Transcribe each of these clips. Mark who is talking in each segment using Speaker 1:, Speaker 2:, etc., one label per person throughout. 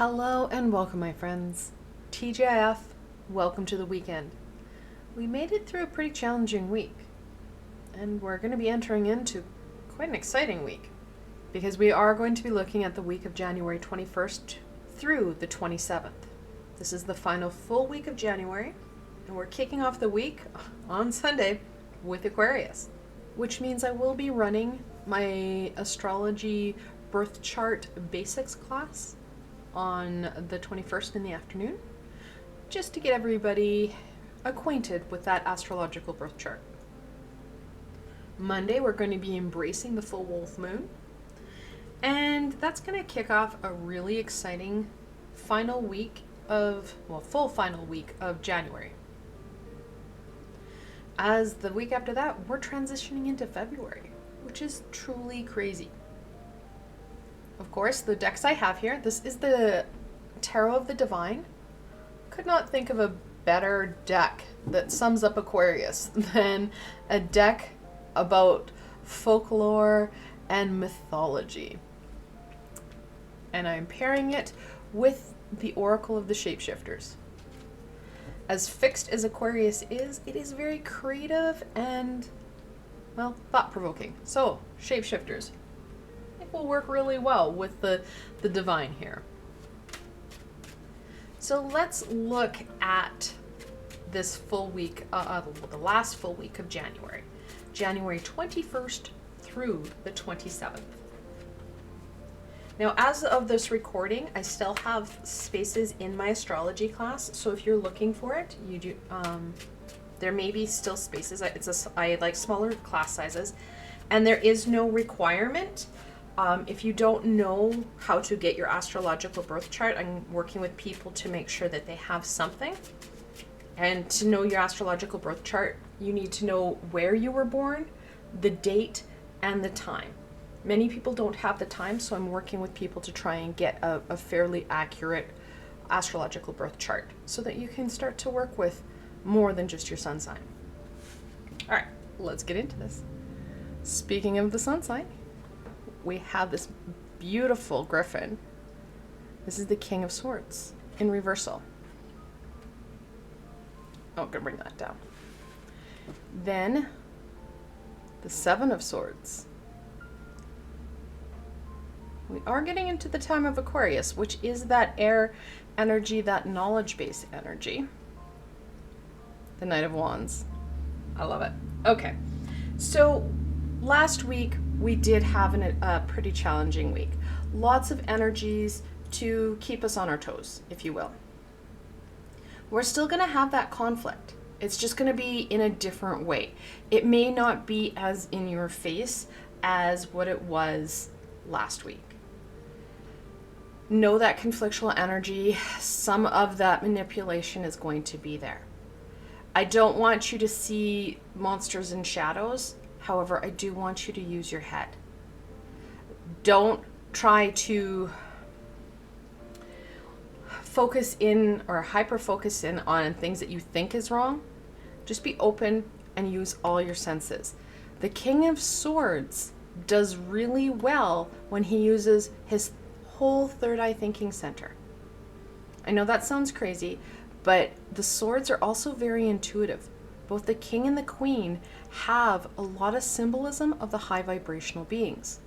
Speaker 1: Hello and welcome, my friends. TGIF, welcome to the weekend. We made it through a pretty challenging week, and we're going to be entering into quite an exciting week because we are going to be looking at the week of January 21st through the 27th. This is the final full week of January, and we're kicking off the week on Sunday with Aquarius, which means I will be running my astrology birth chart basics class on the 21st in the afternoon, just to get everybody acquainted with that astrological birth chart. Monday, we're going to be embracing the full wolf moon, and that's going to kick off a really exciting full final week of January. As the week after that, we're transitioning into February, which is truly crazy. Of course, the decks I have here, this is the Tarot of the Divine. Could not think of a better deck that sums up Aquarius than a deck about folklore and mythology. And I'm pairing it with the Oracle of the Shapeshifters. As fixed as Aquarius is, it is very creative and, well, thought-provoking. So, Shapeshifters will work really well with the divine here. So let's look at this full week, the last full week of January, January 21st through the 27th. Now, as of this recording, I still have spaces in my astrology class, so if you're looking for it, you do. There may be still spaces. I like smaller class sizes, and there is no requirement. If you don't know how to get your astrological birth chart, I'm working with people to make sure that they have something. And to know your astrological birth chart, you need to know where you were born, the date, and the time. Many people don't have the time, so I'm working with people to try and get a fairly accurate astrological birth chart so that you can start to work with more than just your sun sign. All right, let's get into this. Speaking of the sun sign, we have this beautiful griffin. This is the King of Swords in reversal. Oh, I'm gonna bring that down. Then the Seven of Swords. We are getting into the time of Aquarius, which is that air energy, that knowledge-based energy. The Knight of Wands. I love it. Okay, so last week we did have a pretty challenging week. Lots of energies to keep us on our toes, if you will. We're still going to have that conflict. It's just going to be in a different way. It may not be as in your face as what it was last week. Know that conflictual energy, some of that manipulation is going to be there. I don't want you to see monsters and shadows. However, I do want you to use your head. Don't try to focus in or hyper focus in on things that you think is wrong. Just be open and use all your senses. The King of Swords does really well when he uses his whole third eye thinking center. I know that sounds crazy, but the swords are also very intuitive. Both the king and the queen have a lot of symbolism of the high vibrational beings.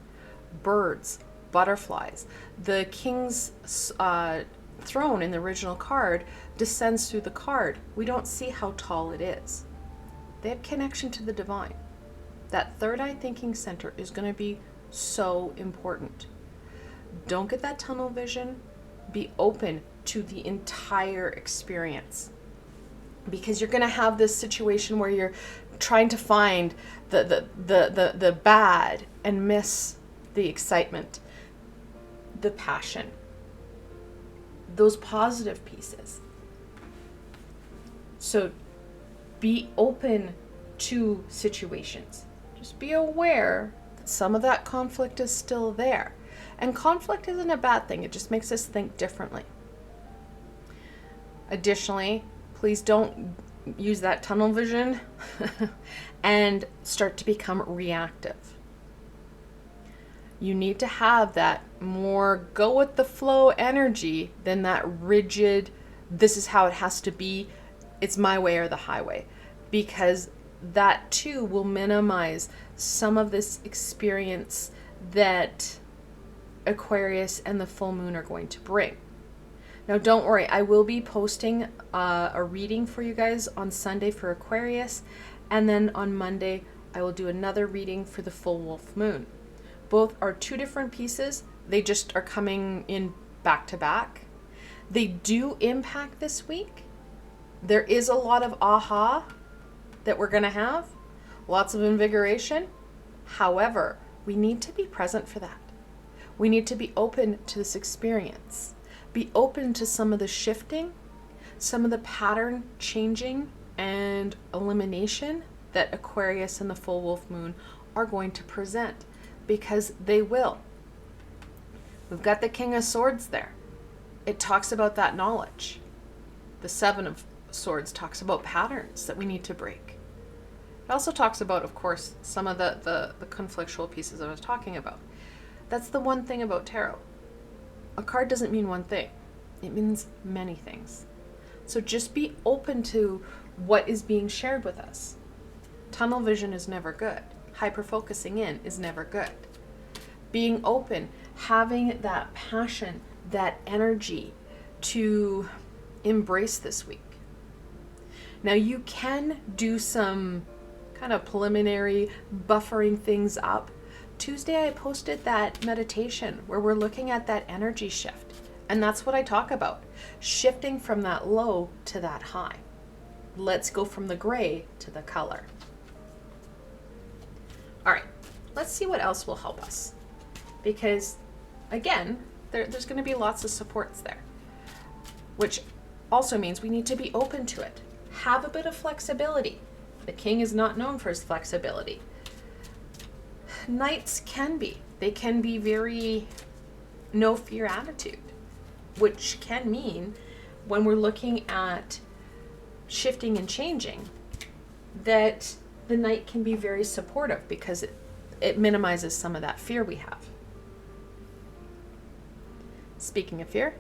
Speaker 1: Birds, butterflies. The king's throne in the original card descends through the card. We don't see how tall it is. They have connection to the divine. That third eye thinking center is going to be so important. Don't get that tunnel vision. Be open to the entire experience. Because you're going to have this situation where you're trying to find the bad and miss the excitement, the passion, those positive pieces. So be open to situations. Just be aware that some of that conflict is still there. And conflict isn't a bad thing. It just makes us think differently. Additionally, please don't use that tunnel vision and start to become reactive. You need to have that more go with the flow energy than that rigid, this is how it has to be, it's my way or the highway. Because that too will minimize some of this experience that Aquarius and the full moon are going to bring. Now, don't worry, I will be posting a reading for you guys on Sunday for Aquarius, and then on Monday, I will do another reading for the full wolf moon. Both are two different pieces. They just are coming in back to back. They do impact this week. There is a lot of aha that we're going to have, lots of invigoration. However, we need to be present for that. We need to be open to this experience. Be open to some of the shifting, some of the pattern changing and elimination that Aquarius and the full wolf moon are going to present, because they will. We've got the King of Swords there. It talks about that knowledge. The Seven of Swords talks about patterns that we need to break. It also talks about, of course, some of the conflictual pieces I was talking about. That's the one thing about tarot. A card doesn't mean one thing. It means many things. So just be open to what is being shared with us. Tunnel vision is never good. Hyper-focusing in is never good. Being open, having that passion, that energy to embrace this week. Now you can do some kind of preliminary buffering things up. Tuesday I posted that meditation where we're looking at that energy shift. And that's what I talk about. Shifting from that low to that high. Let's go from the gray to the color. All right, let's see what else will help us. Because again, there's going to be lots of supports there, which also means we need to be open to it. Have a bit of flexibility. The king is not known for his flexibility. Knights can be. They can be very no fear attitude, which can mean when we're looking at shifting and changing, that the knight can be very supportive because it minimizes some of that fear we have. Speaking of fear,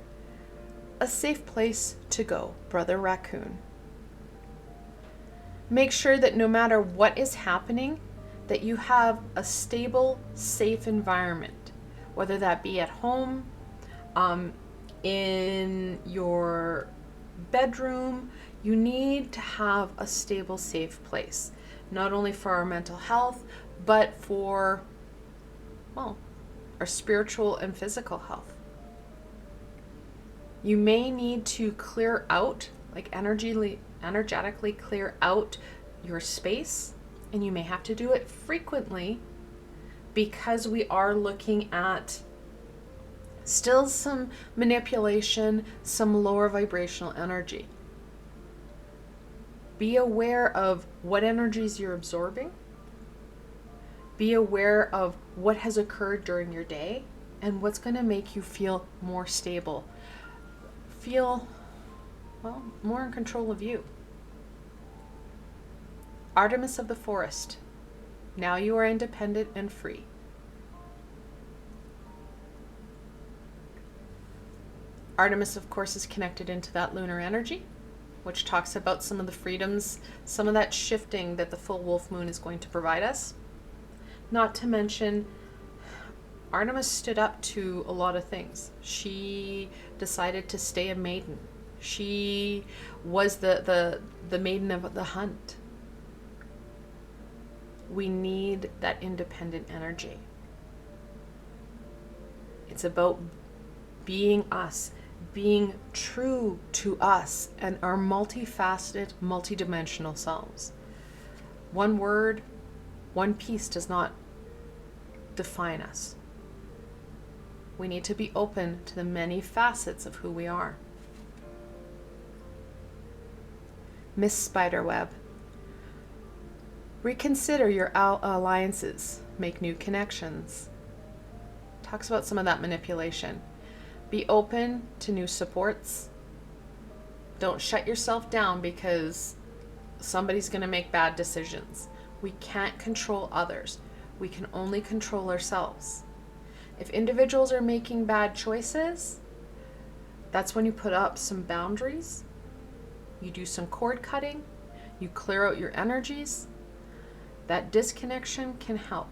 Speaker 1: a safe place to go, Brother Raccoon. Make sure that no matter what is happening, that you have a stable, safe environment, whether that be at home, in your bedroom. You need to have a stable, safe place, not only for our mental health, but for, well, our spiritual and physical health. You may need to clear out, like energetically clear out your space, and you may have to do it frequently because we are looking at still some manipulation, some lower vibrational energy. Be aware of what energies you're absorbing. Be aware of what has occurred during your day and what's going to make you feel more stable. Feel, well, more in control of you. Artemis of the Forest. Now you are independent and free. Artemis, of course, is connected into that lunar energy, which talks about some of the freedoms, some of that shifting that the full wolf moon is going to provide us. Not to mention, Artemis stood up to a lot of things. She decided to stay a maiden. She was the maiden of the hunt. We need that independent energy. It's about being us, being true to us and our multifaceted, multidimensional selves. One word, one piece does not define us. We need to be open to the many facets of who we are. Miss Spiderweb. Reconsider your alliances. Make new connections. Talks about some of that manipulation. Be open to new supports. Don't shut yourself down because somebody's going to make bad decisions. We can't control others. We can only control ourselves. If individuals are making bad choices, that's when you put up some boundaries, you do some cord cutting, you clear out your energies. That disconnection can help,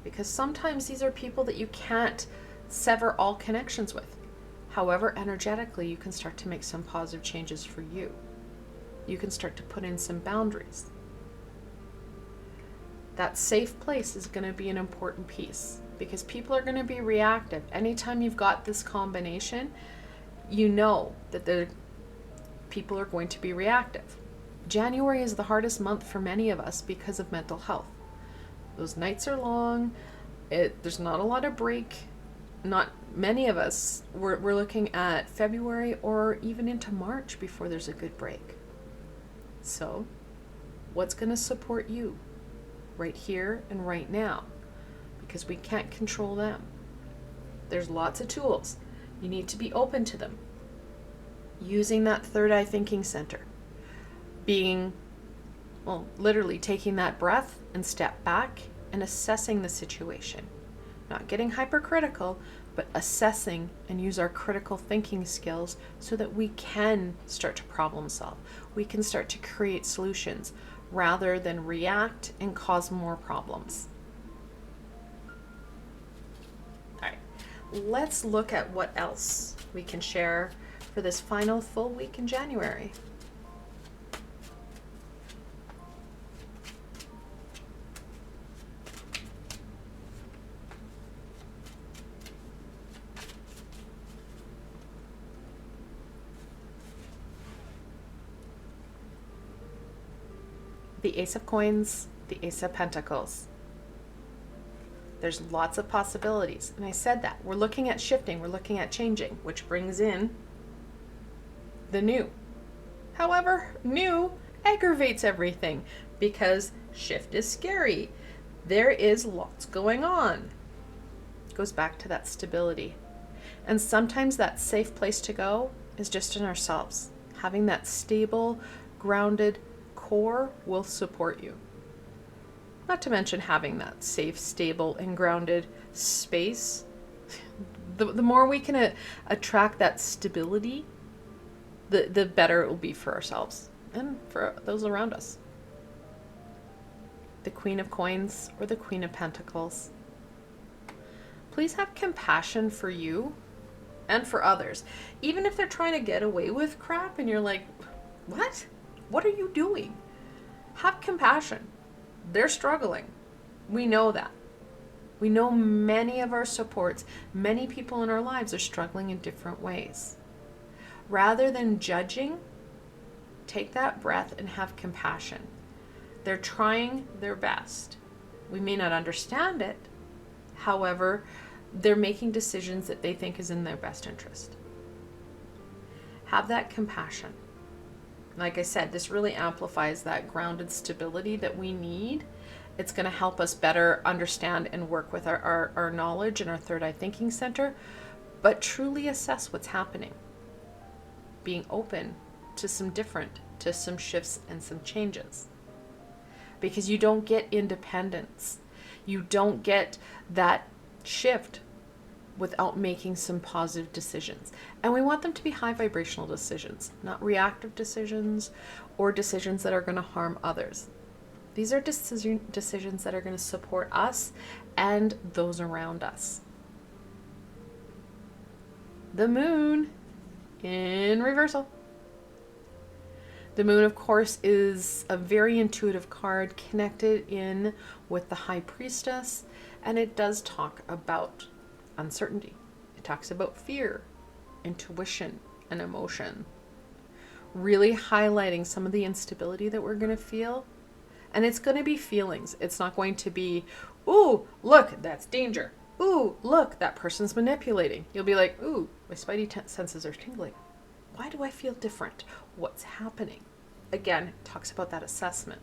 Speaker 1: because sometimes these are people that you can't sever all connections with. However, energetically, you can start to make some positive changes for you. You can start to put in some boundaries. That safe place is going to be an important piece, because people are going to be reactive. Anytime you've got this combination, you know that the people are going to be reactive. January is the hardest month for many of us because of mental health. Those nights are long. There's not a lot of break. Not many of us, we're looking at February or even into March before there's a good break. So, what's going to support you right here and right now? Because we can't control them. There's lots of tools. You need to be open to them. Using that third eye thinking center. Literally taking that breath and step back and assessing the situation. Not getting hypercritical, but assessing and use our critical thinking skills so that we can start to problem solve. We can start to create solutions rather than react and cause more problems. All right, let's look at what else we can share for this final full week in January. The Ace of Coins, the Ace of Pentacles. There's lots of possibilities. And I said that. We're looking at shifting, we're looking at changing, which brings in the new. However, new aggravates everything because shift is scary. There is lots going on. It goes back to that stability. And sometimes that safe place to go is just in ourselves. Having that stable, grounded core will support you. Not to mention having that safe, stable, and grounded space. The more we can attract that stability, the better it will be for ourselves and for those around us. The Queen of Coins or the Queen of Pentacles. Please have compassion for you and for others. Even if they're trying to get away with crap and you're like, what? What are you doing? Have compassion. They're struggling. We know that. We know many of our supports, many people in our lives are struggling in different ways. Rather than judging, take that breath and have compassion. They're trying their best. We may not understand it. However, they're making decisions that they think is in their best interest. Have that compassion. Like I said, this really amplifies that grounded stability that we need. It's going to help us better understand and work with our knowledge and our third eye thinking center, but truly assess what's happening. Being open to some shifts and some changes. Because you don't get independence. You don't get that shift without making some positive decisions. And we want them to be high vibrational decisions, not reactive decisions or decisions that are going to harm others. These are decisions that are going to support us and those around us. The Moon in reversal. The Moon, of course, is a very intuitive card connected in with the High Priestess, and it does talk about uncertainty. It talks about fear, intuition, and emotion. Really highlighting some of the instability that we're going to feel. And it's going to be feelings. It's not going to be, ooh, look, that's danger. Ooh, look, that person's manipulating. You'll be like, ooh, my spidey senses are tingling. Why do I feel different? What's happening? Again, it talks about that assessment.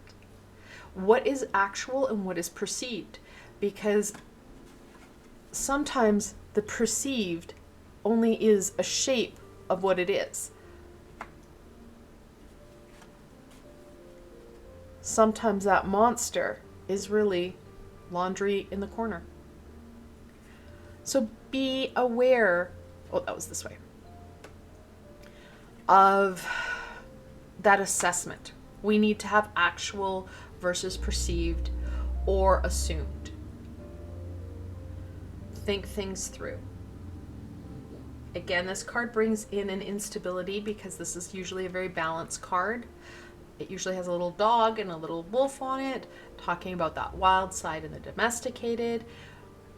Speaker 1: What is actual and what is perceived? Because sometimes the perceived only is a shape of what it is. Sometimes that monster is really laundry in the corner. So be aware, oh, that was this way, of that assessment. We need to have actual versus perceived or assumed. Think things through. Again, this card brings in an instability because this is usually a very balanced card. It usually has a little dog and a little wolf on it, talking about that wild side and the domesticated.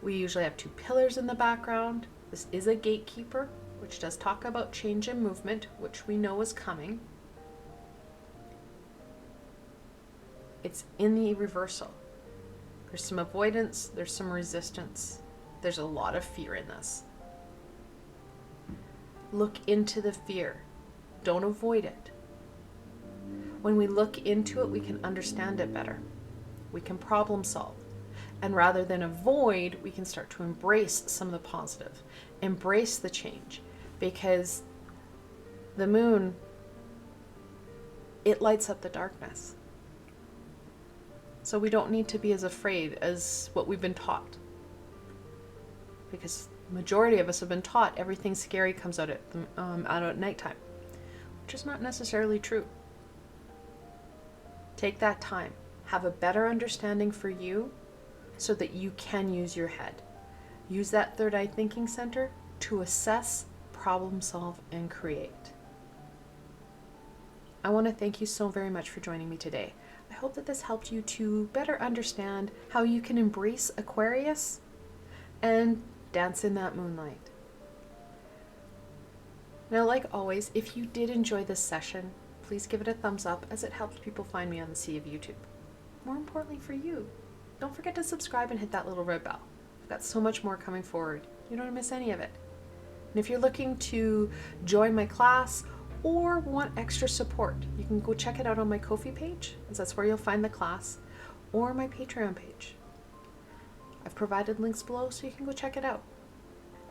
Speaker 1: We usually have two pillars in the background. This is a gatekeeper, which does talk about change and movement, which we know is coming. It's in the reversal. There's some avoidance, there's some resistance. There's a lot of fear in this. Look into the fear. Don't avoid it. When we look into it, we can understand it better. We can problem solve. And rather than avoid, we can start to embrace some of the positive. Embrace the change. Because the moon, it lights up the darkness. So we don't need to be as afraid as what we've been taught. Because the majority of us have been taught everything scary comes out at nighttime, which is not necessarily true. Take that time. Have a better understanding for you so that you can use your head. Use that third eye thinking center to assess, problem solve, and create. I want to thank you so very much for joining me today. I hope that this helped you to better understand how you can embrace Aquarius and dance in that moonlight. Now, like always, if you did enjoy this session, please give it a thumbs up as it helps people find me on the sea of YouTube. More importantly for you, don't forget to subscribe and hit that little red bell. I've got so much more coming forward. You don't want to miss any of it. And if you're looking to join my class or want extra support, you can go check it out on my Ko-fi page, as that's where you'll find the class, or my Patreon page. I've provided links below so you can go check it out.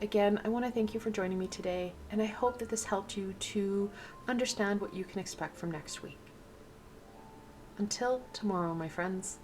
Speaker 1: Again, I want to thank you for joining me today, and I hope that this helped you to understand what you can expect from next week. Until tomorrow, my friends.